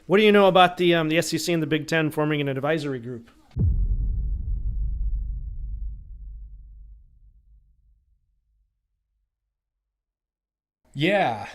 What do you know about the SEC and the Big Ten forming an advisory group? Yeah,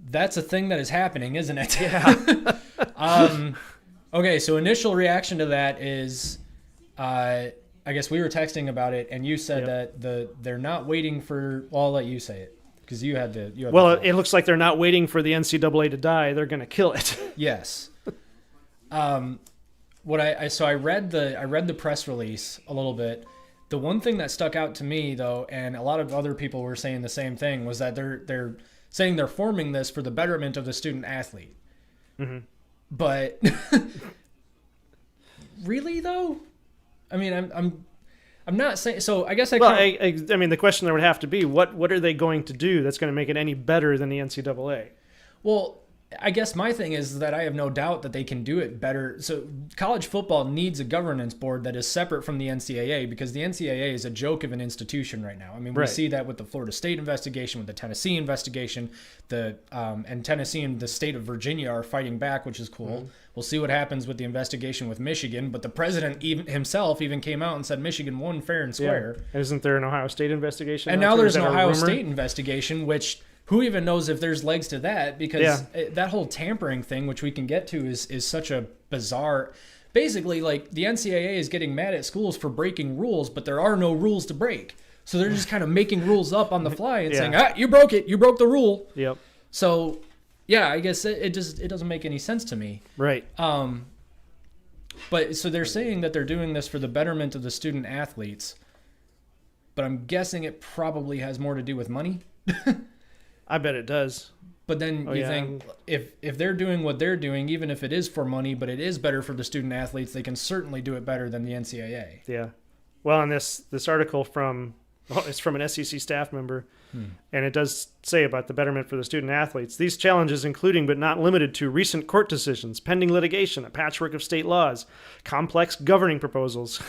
that's a thing that is happening, isn't it? Yeah. Okay, so initial reaction to that is, I guess we were texting about it, and you said that they're not waiting for. Well, I'll let you say it because you had the. Well, it looks like they're not waiting for the NCAA to die. They're going to kill it. Yes. What I read the press release a little bit. The one thing that stuck out to me though, and a lot of other people were saying the same thing, was that they're saying they're forming this for the betterment of the student athlete. Mm-hmm. But really though, I mean, I'm not saying so. I guess I mean, the question there would have to be what are they going to do that's going to make it any better than the NCAA? Well, I guess my thing is that I have no doubt that they can do it better. So college football needs a governance board that is separate from the NCAA, because the NCAA is a joke of an institution right now. I mean, we see that with the Florida State investigation, with the Tennessee investigation, and Tennessee and the state of Virginia are fighting back, which is cool. Mm-hmm. We'll see what happens with the investigation with Michigan, but the president himself came out and said Michigan won fair and square. Yeah. Isn't there an Ohio State investigation? And now there's an Ohio State investigation, which who even knows if there's legs to that, because that whole tampering thing, which we can get to, is such a bizarre. Basically, like, the NCAA is getting mad at schools for breaking rules, but there are no rules to break. So they're just kind of making rules up on the fly and saying, you broke it. You broke the rule. Yep. So, yeah, I guess it doesn't make any sense to me. Right. But so they're saying that they're doing this for the betterment of the student athletes, but I'm guessing it probably has more to do with money. I bet it does. But then you think if they're doing what they're doing, even if it is for money, but it is better for the student athletes, they can certainly do it better than the NCAA. Yeah. Well, and this article it's from an SEC staff member, and it does say about the betterment for the student athletes. These challenges, including but not limited to recent court decisions, pending litigation, a patchwork of state laws, complex governing proposals,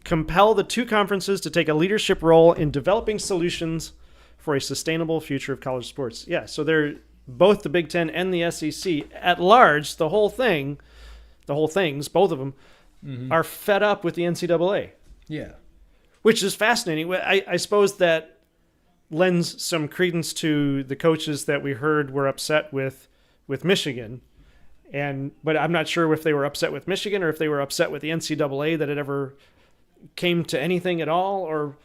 compel the two conferences to take a leadership role in developing solutions for a sustainable future of college sports. Yeah, so they're both the Big Ten and the SEC at large, both of them, are fed up with the NCAA. Yeah. Which is fascinating. I suppose that lends some credence to the coaches that we heard were upset with Michigan. But I'm not sure if they were upset with Michigan or if they were upset with the NCAA that it ever came to anything at all, or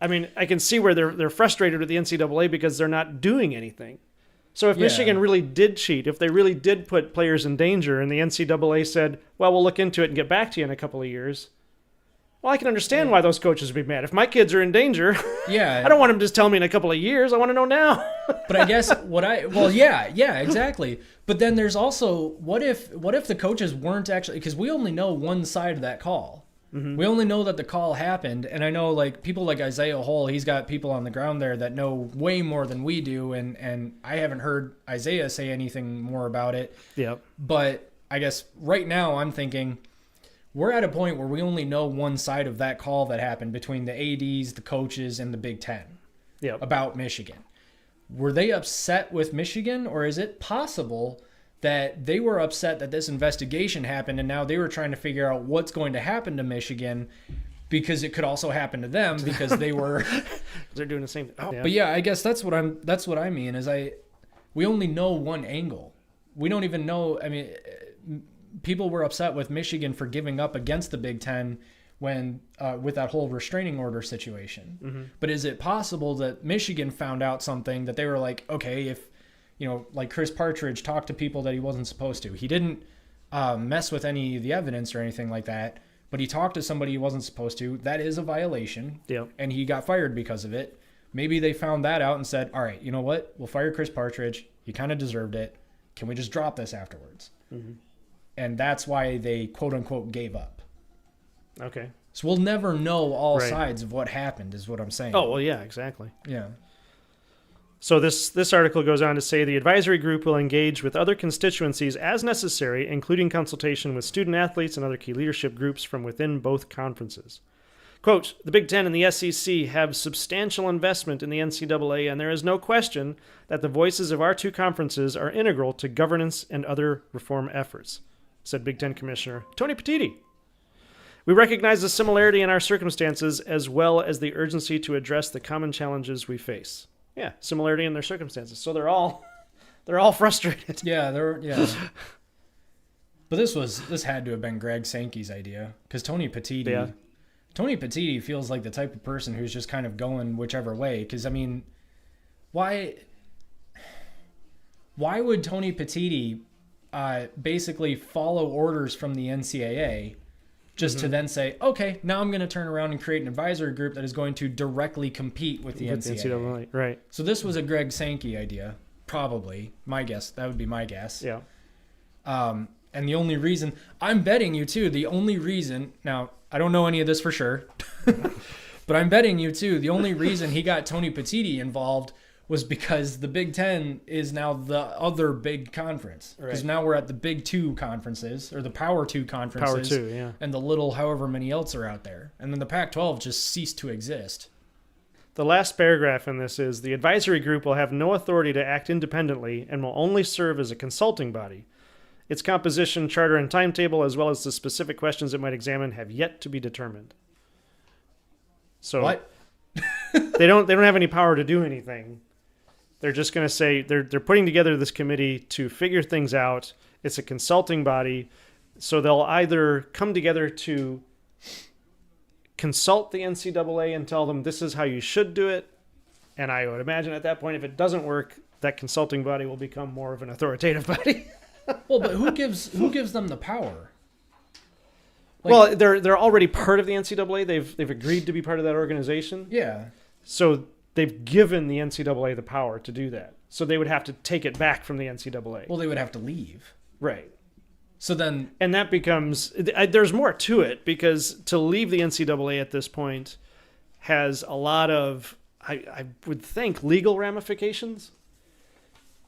I mean, I can see where they're frustrated with the NCAA because they're not doing anything. So if Michigan really did cheat, if they really did put players in danger, and the NCAA said, well, we'll look into it and get back to you in a couple of years, well, I can understand why those coaches would be mad. If my kids are in danger, I don't want them to just tell me in a couple of years. I want to know now. But I guess exactly. But then there's also, what if the coaches weren't actually, because we only know one side of that call. Mm-hmm. We only know that the call happened, and I know like people like Isaiah Hull, he's got people on the ground there that know way more than we do, and I haven't heard Isaiah say anything more about it. Yep. But I guess right now I'm thinking we're at a point where we only know one side of that call that happened between the ADs, the coaches, and the Big Ten about Michigan. Were they upset with Michigan, or is it possible that they were upset that this investigation happened and now they were trying to figure out what's going to happen to Michigan, because it could also happen to them because they were they're doing the same thing. But yeah, I guess that's what I mean is we only know one angle. We don't even know. I mean, people were upset with Michigan for giving up against the Big Ten when with that whole restraining order situation. Mm-hmm. But is it possible that Michigan found out something that they were like, okay, if like Chris Partridge talked to people that he wasn't supposed to. He didn't mess with any of the evidence or anything like that, but he talked to somebody he wasn't supposed to. That is a violation, and he got fired because of it. Maybe they found that out and said, all right, you know what? We'll fire Chris Partridge. He kind of deserved it. Can we just drop this afterwards? Mm-hmm. And that's why they, quote-unquote, gave up. Okay. So we'll never know all sides of what happened is what I'm saying. Oh, well, yeah, exactly. Yeah. So this article goes on to say the advisory group will engage with other constituencies as necessary, including consultation with student athletes and other key leadership groups from within both conferences. Quote, the Big Ten and the SEC have substantial investment in the NCAA, and there is no question that the voices of our two conferences are integral to governance and other reform efforts, said Big Ten Commissioner Tony Petitti. We recognize the similarity in our circumstances as well as the urgency to address the common challenges we face. Yeah, similarity in their circumstances. So they're all frustrated. Yeah, But this had to have been Greg Sankey's idea, because Tony Petitti feels like the type of person who's just kind of going whichever way. Because I mean, why would Tony Petitti basically follow orders from the NCAA just to then say, okay, now I'm going to turn around and create an advisory group that is going to directly compete with the NCAA. Right. So this was a Greg Sankey idea, probably. My guess. That would be my guess. Yeah. And the only reason, I'm betting you too, the only reason, now I don't know any of this for sure, but I'm betting you too, the only reason he got Tony Petitti involved was because the Big Ten is now the other big conference. Because now we're at the Big Two conferences, or the Power Two conferences. Power Two, yeah. And the little however many else are out there. And then the Pac-12 just ceased to exist. The last paragraph in this is, the advisory group will have no authority to act independently and will only serve as a consulting body. Its composition, charter, and timetable, as well as the specific questions it might examine, have yet to be determined. So what? they don't have any power to do anything. They're just going to say they're putting together this committee to figure things out. It's a consulting body, so they'll either come together to consult the NCAA and tell them this is how you should do it, and I would imagine at that point, if it doesn't work, that consulting body will become more of an authoritative body. Well, but who gives them the power? Well, they're already part of the NCAA. They've agreed to be part of that organization. Yeah. So they've given the NCAA the power to do that. So they would have to take it back from the NCAA. Well, they would have to leave. Right. So then... And that becomes... There's more to it, because to leave the NCAA at this point has a lot of, I would think, legal ramifications.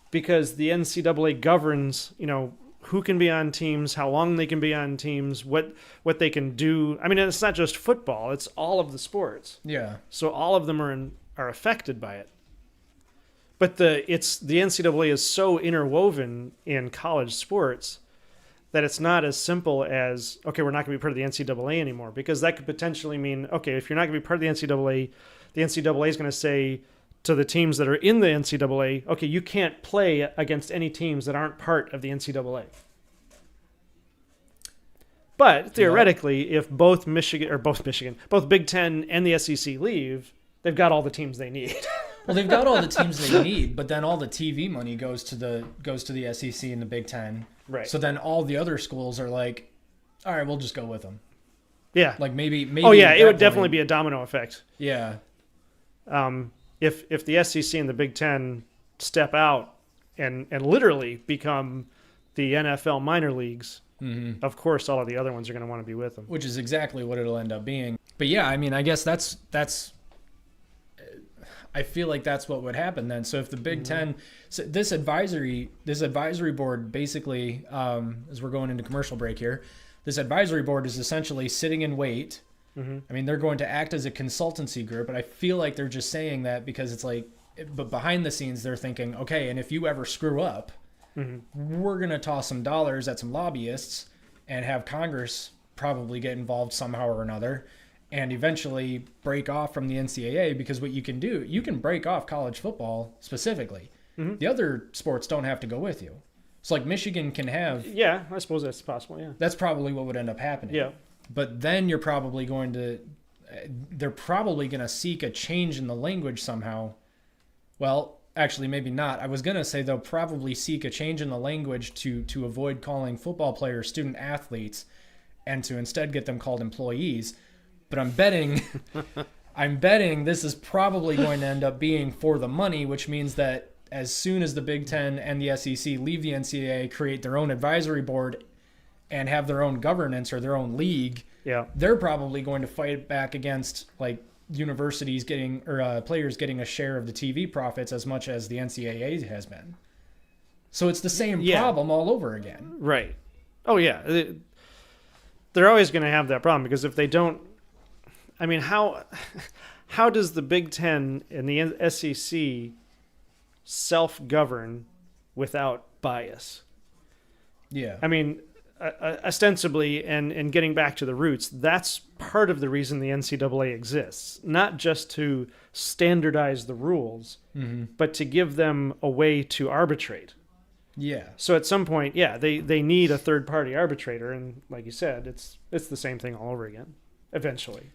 Because the NCAA governs, who can be on teams, how long they can be on teams, what they can do. I mean, it's not just football; it's all of the sports. Yeah. So all of them are affected by it. But the NCAA is so interwoven in college sports that it's not as simple as, okay, we're not going to be part of the NCAA anymore, because that could potentially mean, okay, if you're not going to be part of the NCAA is going to say to the teams that are in the NCAA, okay, you can't play against any teams that aren't part of the NCAA. But theoretically, if both Big Ten and the SEC leave, they've got all the teams they need. Well, they've got all the teams they need, but then all the TV money goes to the SEC and the Big Ten. Right. So then all the other schools are like, all right, we'll just go with them. Yeah. Like maybe. Oh yeah, it would definitely be a domino effect. Yeah. If the SEC and the Big Ten step out and literally become the NFL minor leagues, of course all of the other ones are going to want to be with them. Which is exactly what it'll end up being. But yeah, I mean, I guess that's I feel like that's what would happen then. So if the Big Ten, so this advisory board basically, as we're going into commercial break here, this advisory board is essentially sitting in wait. I mean, they're going to act as a consultancy group, but I feel like they're just saying that because it's like, but behind the scenes, they're thinking, okay, and if you ever screw up, we're going to toss some dollars at some lobbyists and have Congress probably get involved somehow or another and eventually break off from the NCAA, because what you can do, you can break off college football specifically. The other sports don't have to go with you. So like Michigan can have... Yeah, I suppose that's possible, yeah. That's probably what would end up happening. Yeah. But then they're probably going to seek a change in the language somehow. Well, actually, maybe not. I was going to say they'll probably seek a change in the language to avoid calling football players student athletes and to instead get them called employees. But I'm betting this is probably going to end up being for the money, which means that as soon as the Big Ten and the SEC leave the NCAA, create their own advisory board, and have their own governance or their own league, they're probably going to fight back against like universities getting or players getting a share of the TV profits as much as the NCAA has been. So it's the same problem all over again. Right. Oh yeah. They're always going to have that problem, because if they don't, I mean, how does the Big Ten and the SEC self-govern without bias? Yeah. I mean, ostensibly, and getting back to the roots, that's part of the reason the NCAA exists. Not just to standardize the rules, but to give them a way to arbitrate. Yeah. So at some point, yeah, they need a third-party arbitrator, and like you said, it's the same thing all over again, eventually.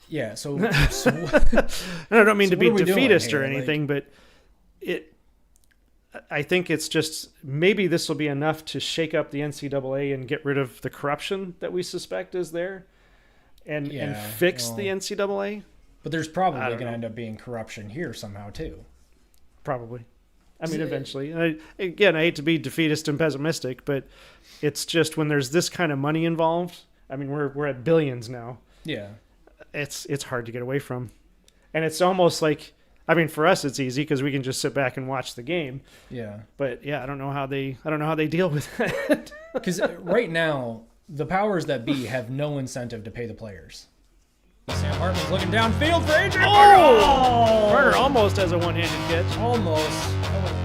Yeah, so And I don't mean to be what are we doing defeatist here? or anything, but I think it's just maybe this will be enough to shake up the NCAA and get rid of the corruption that we suspect is there, and fix the NCAA. But there's probably I going don't to know. end up being corruption here somehow too. Probably. I mean, eventually. And I hate to be defeatist and pessimistic, but it's just when there's this kind of money involved. I mean, we're at billions now. Yeah. It's hard to get away from, and it's almost like, I mean, for us it's easy because we can just sit back and watch the game. Yeah. But yeah, I don't know how they deal with that. Because right now, the powers that be have no incentive to pay the players. Sam Hartman's looking downfield for Adrian Barger. Barger almost has a one-handed catch. Almost.